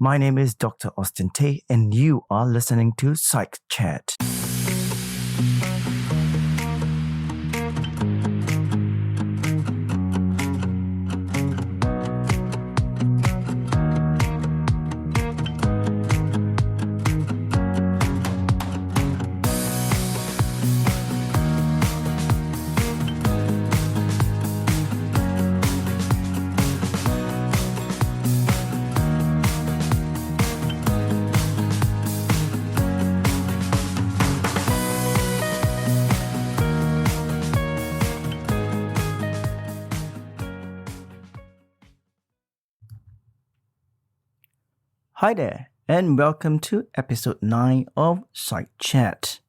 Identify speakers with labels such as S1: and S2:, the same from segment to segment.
S1: My name is Dr. Austin Tay, and you are listening to Psych Chat. Hi there, and welcome to episode 9 of Psych Chat.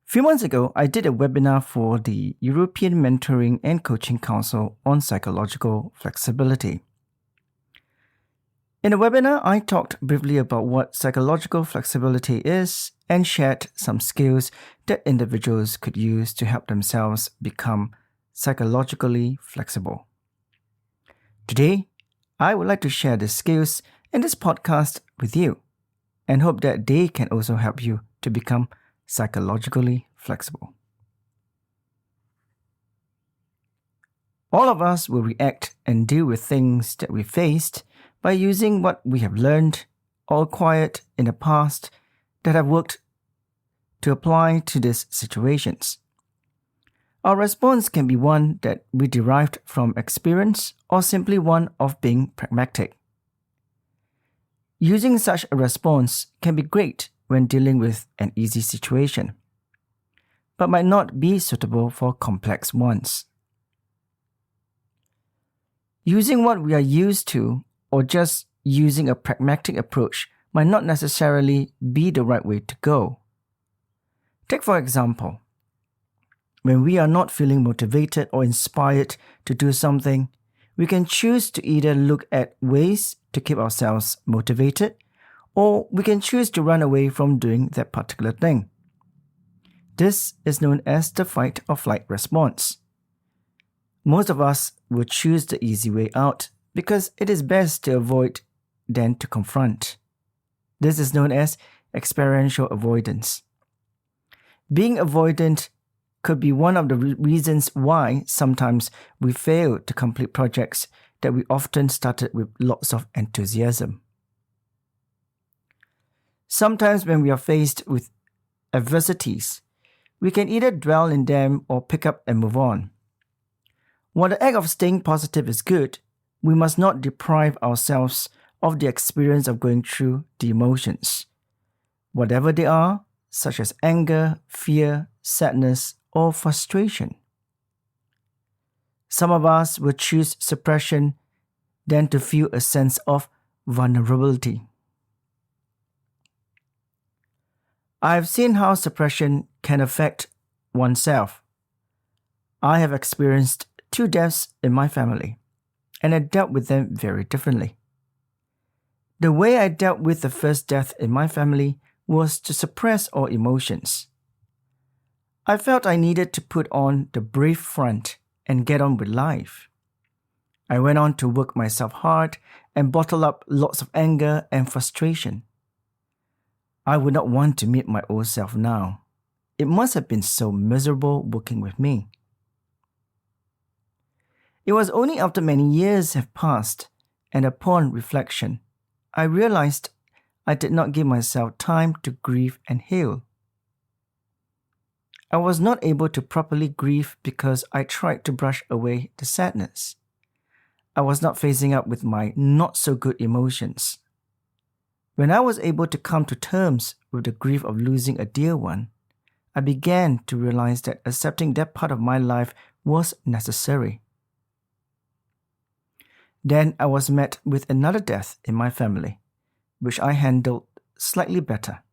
S1: A few months ago, I did a webinar for the European Mentoring and Coaching Council on psychological flexibility. In the webinar, I talked briefly about what psychological flexibility is and shared some skills that individuals could use to help themselves become psychologically flexible. Today, I would like to share the skills in this podcast with you and hope that they can also help you to become psychologically flexible. All of us will react and deal with things that we faced by using what we have learned or acquired in the past that have worked to apply to these situations. Our response can be one that we derived from experience or simply one of being pragmatic. Using such a response can be great when dealing with an easy situation, but might not be suitable for complex ones. Using what we are used to or just using a pragmatic approach might not necessarily be the right way to go. Take for example, when we are not feeling motivated or inspired to do something, we can choose to either look at ways to keep ourselves motivated, or we can choose to run away from doing that particular thing. This is known as the fight or flight response. Most of us will choose the easy way out because it is best to avoid than to confront. This is known as experiential avoidance. Being avoidant could be one of the reasons why sometimes we fail to complete projects that we often started with lots of enthusiasm. Sometimes when we are faced with adversities, we can either dwell in them or pick up and move on. While the act of staying positive is good, we must not deprive ourselves of the experience of going through the emotions, whatever they are, such as anger, fear, sadness, or frustration. Some of us will choose suppression than to feel a sense of vulnerability. I have seen how suppression can affect oneself. I have experienced 2 deaths in my family, and I dealt with them very differently. The way I dealt with the first death in my family was to suppress all emotions. I felt I needed to put on the brave front and get on with life. I went on to work myself hard and bottle up lots of anger and frustration. I would not want to meet my old self now. It must have been so miserable working with me. It was only after many years have passed and upon reflection, I realized I did not give myself time to grieve and heal. I was not able to properly grieve because I tried to brush away the sadness. I was not facing up with my not-so-good emotions. When I was able to come to terms with the grief of losing a dear one, I began to realize that accepting that part of my life was necessary. Then I was met with another death in my family, which I handled slightly better.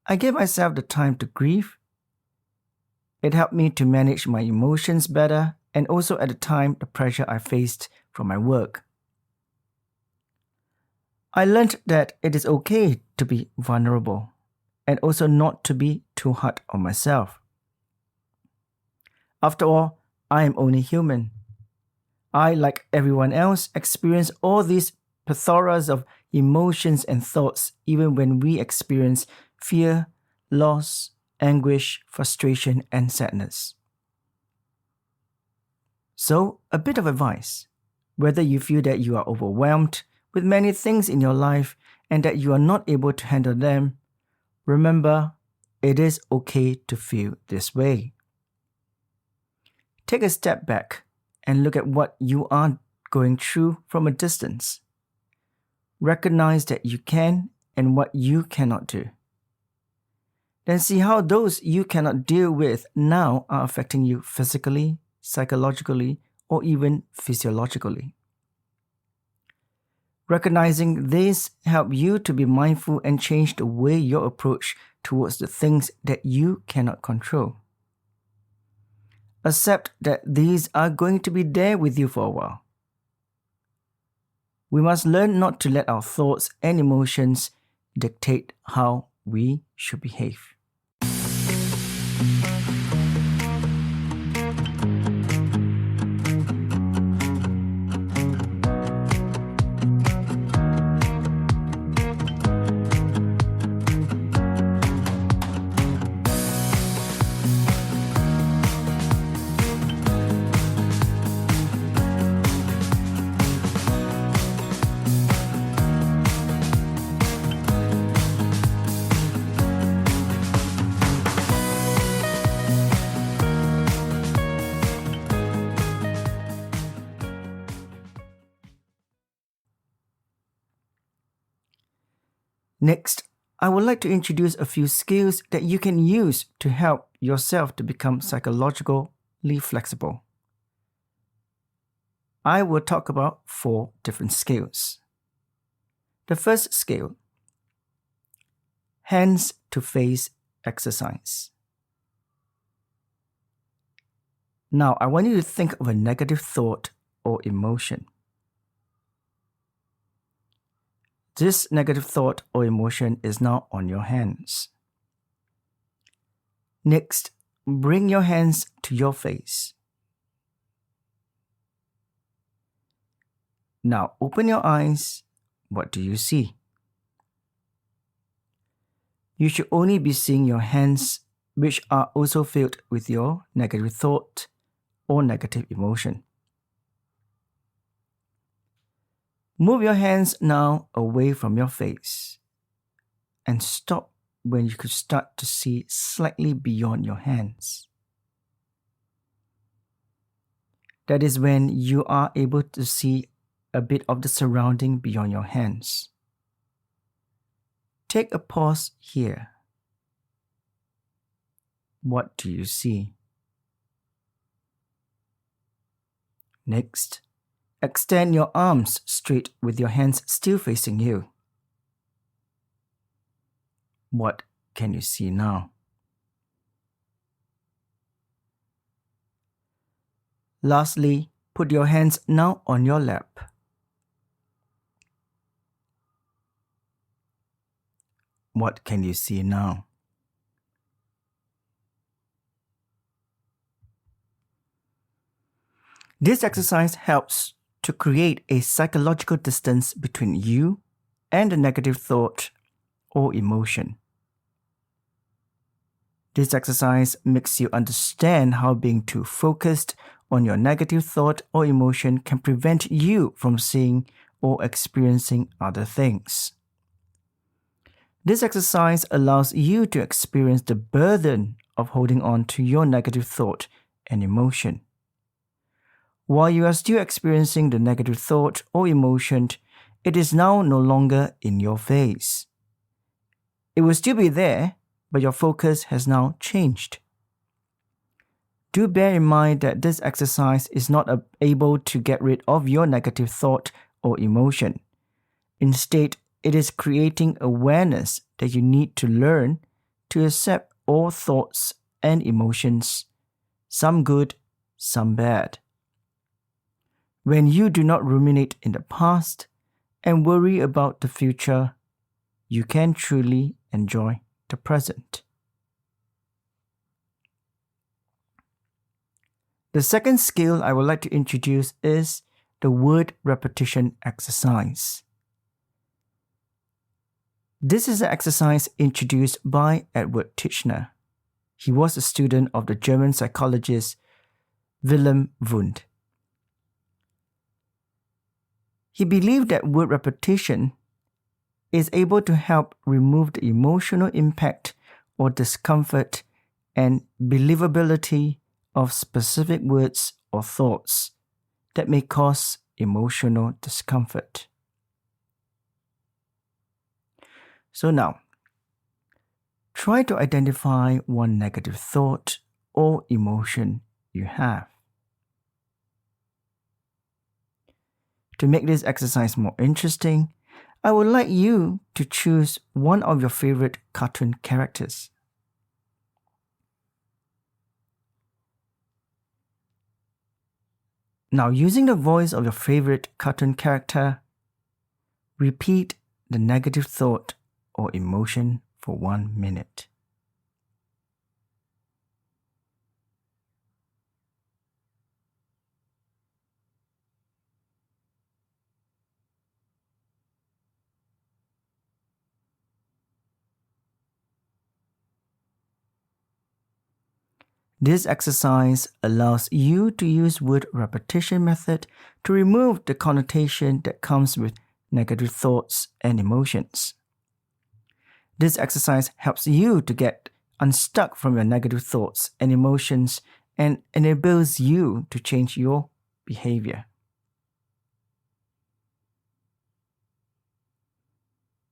S1: I gave myself the time to grieve. It helped me to manage my emotions better and also at the time the pressure I faced from my work. I learned that it is okay to be vulnerable and also not to be too hard on myself. After all, I am only human. I, like everyone else, experience all these plethoras of emotions and thoughts even when we experience fear, loss, anguish, frustration, and sadness. So, a bit of advice. Whether you feel that you are overwhelmed with many things in your life and that you are not able to handle them, remember, it is okay to feel this way. Take a step back and look at what you are going through from a distance. Recognize that you can and what you cannot do. Then see how those you cannot deal with now are affecting you physically, psychologically, or even physiologically. Recognizing this helps you to be mindful and change the way your approach towards the things that you cannot control. Accept that these are going to be there with you for a while. We must learn not to let our thoughts and emotions dictate how we should behave. Next, I would like to introduce a few skills that you can use to help yourself to become psychologically flexible. I will talk about 4 different skills. The first skill, hands to face exercise. Now, I want you to think of a negative thought or emotion. This negative thought or emotion is now on your hands. Next, bring your hands to your face. Now, open your eyes. What do you see? You should only be seeing your hands, which are also filled with your negative thought or negative emotion. Move your hands now away from your face and stop when you could start to see slightly beyond your hands. That is when you are able to see a bit of the surrounding beyond your hands. Take a pause here. What do you see? Next, extend your arms straight with your hands still facing you. What can you see now? Lastly, put your hands now on your lap. What can you see now? This exercise helps to create a psychological distance between you and the negative thought or emotion. This exercise makes you understand how being too focused on your negative thought or emotion can prevent you from seeing or experiencing other things. This exercise allows you to experience the burden of holding on to your negative thought and emotion. While you are still experiencing the negative thought or emotion, it is now no longer in your face. It will still be there, but your focus has now changed. Do bear in mind that this exercise is not able to get rid of your negative thought or emotion. Instead, it is creating awareness that you need to learn to accept all thoughts and emotions, some good, some bad. When you do not ruminate in the past and worry about the future, you can truly enjoy the present. The second skill I would like to introduce is the word repetition exercise. This is an exercise introduced by Edward Titchener. He was a student of the German psychologist Wilhelm Wundt. He believed that word repetition is able to help remove the emotional impact or discomfort and believability of specific words or thoughts that may cause emotional discomfort. So now, try to identify one negative thought or emotion you have. To make this exercise more interesting, I would like you to choose one of your favorite cartoon characters. Now, using the voice of your favorite cartoon character, repeat the negative thought or emotion for 1 minute. This exercise allows you to use word repetition method to remove the connotation that comes with negative thoughts and emotions. This exercise helps you to get unstuck from your negative thoughts and emotions and enables you to change your behavior.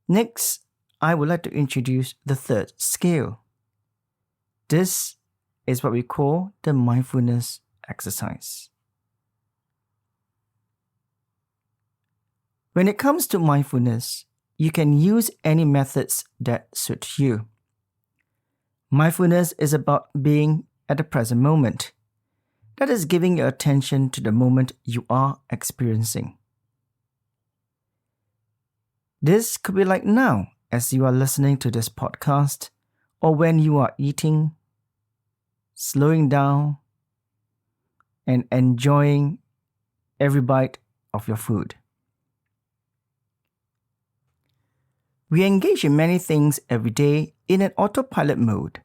S1: Next, I would like to introduce the third skill. This is what we call the mindfulness exercise. When it comes to mindfulness, you can use any methods that suit you. Mindfulness is about being at the present moment. That is giving your attention to the moment you are experiencing. This could be like now, as you are listening to this podcast, or when you are eating, slowing down, and enjoying every bite of your food. We engage in many things every day in an autopilot mode.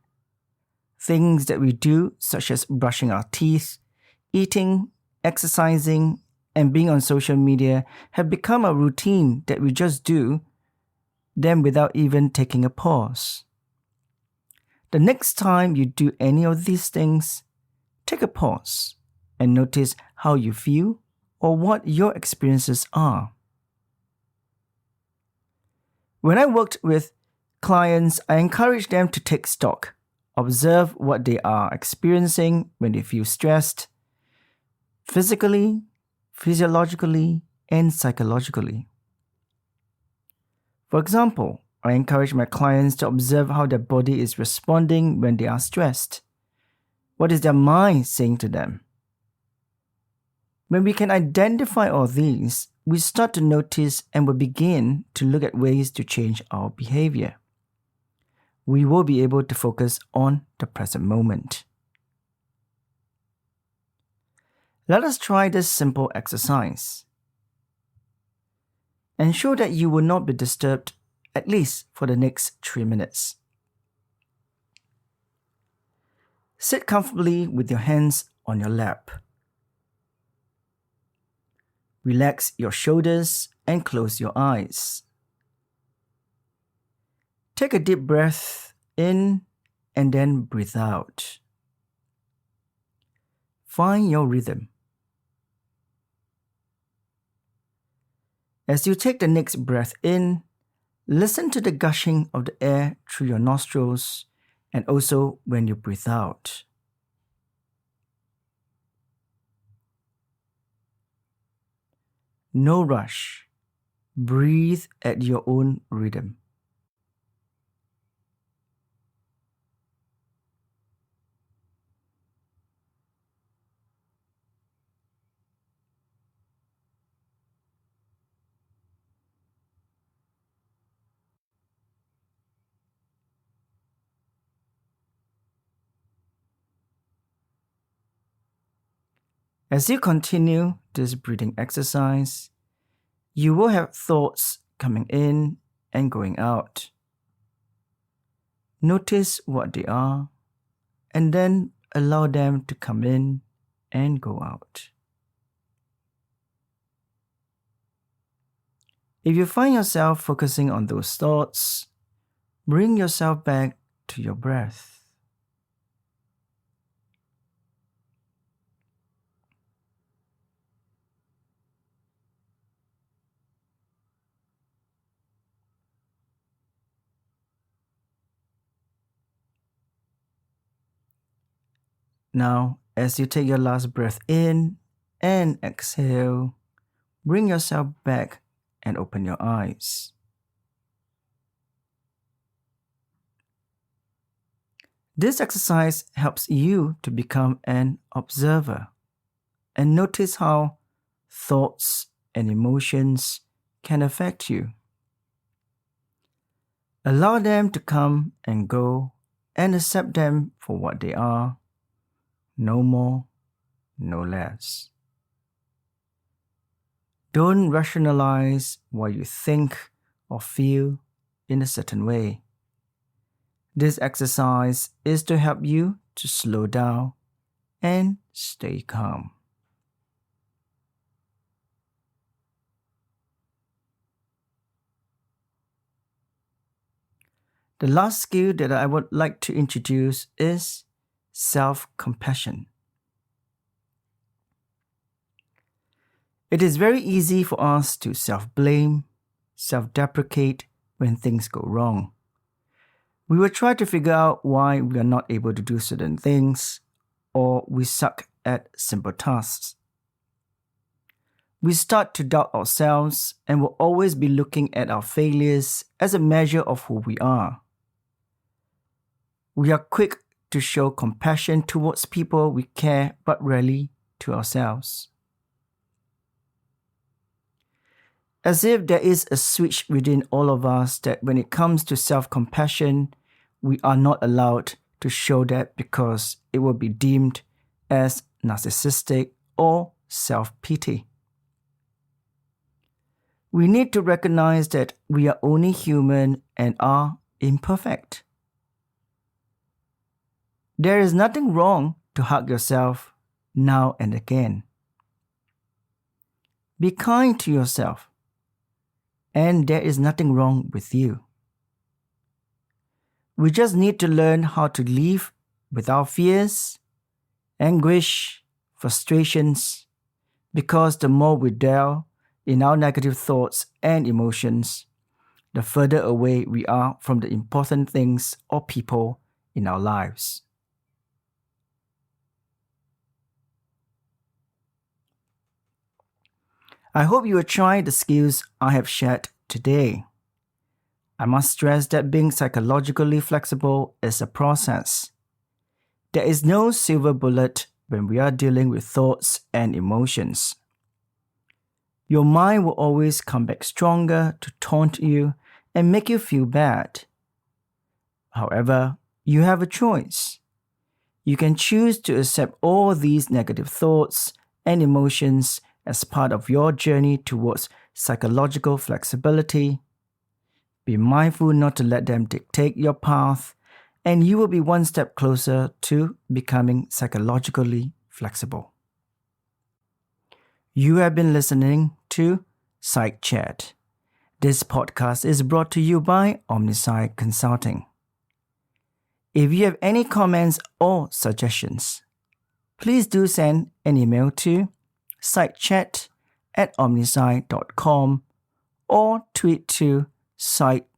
S1: Things that we do, such as brushing our teeth, eating, exercising, and being on social media, have become a routine that we just do them without even taking a pause. The next time you do any of these things, take a pause and notice how you feel or what your experiences are. When I worked with clients, I encouraged them to take stock, observe what they are experiencing when they feel stressed, physically, physiologically, and psychologically. For example, I encourage my clients to observe how their body is responding when they are stressed. What is their mind saying to them? When we can identify all these, we start to notice and will begin to look at ways to change our behavior. We will be able to focus on the present moment. Let us try this simple exercise. Ensure that you will not be disturbed at least for the next 3 minutes. Sit comfortably with your hands on your lap. Relax your shoulders and close your eyes. Take a deep breath in and then breathe out. Find your rhythm. As you take the next breath in, listen to the gushing of the air through your nostrils and also when you breathe out. No rush. Breathe at your own rhythm. As you continue this breathing exercise, you will have thoughts coming in and going out. Notice what they are, and then allow them to come in and go out. If you find yourself focusing on those thoughts, bring yourself back to your breath. Now, as you take your last breath in and exhale, bring yourself back and open your eyes. This exercise helps you to become an observer and notice how thoughts and emotions can affect you. Allow them to come and go and accept them for what they are, no more, no less. Don't rationalize why you think or feel in a certain way. This exercise is to help you to slow down and stay calm. The last skill that I would like to introduce is self-compassion. It is very easy for us to self-blame, self-deprecate when things go wrong. We will try to figure out why we are not able to do certain things, or we suck at simple tasks. We start to doubt ourselves and will always be looking at our failures as a measure of who we are. We are quick to show compassion towards people we care, but rarely to ourselves. As if there is a switch within all of us that when it comes to self-compassion, we are not allowed to show that because it will be deemed as narcissistic or self-pity. We need to recognize that we are only human and are imperfect. There is nothing wrong to hug yourself now and again. Be kind to yourself, and there is nothing wrong with you. We just need to learn how to live with our fears, anguish, frustrations, because the more we dwell in our negative thoughts and emotions, the further away we are from the important things or people in our lives. I hope you will try the skills I have shared today. I must stress that being psychologically flexible is a process. There is no silver bullet when we are dealing with thoughts and emotions. Your mind will always come back stronger to taunt you and make you feel bad. However, you have a choice. You can choose to accept all these negative thoughts and emotions as part of your journey towards psychological flexibility. Be mindful not to let them dictate your path, and you will be one step closer to becoming psychologically flexible. You have been listening to Psych Chat. This podcast is brought to you by Omnisci Consulting. If you have any comments or suggestions, please do send an email to psychchat@omnisci.com or tweet to psych_chat.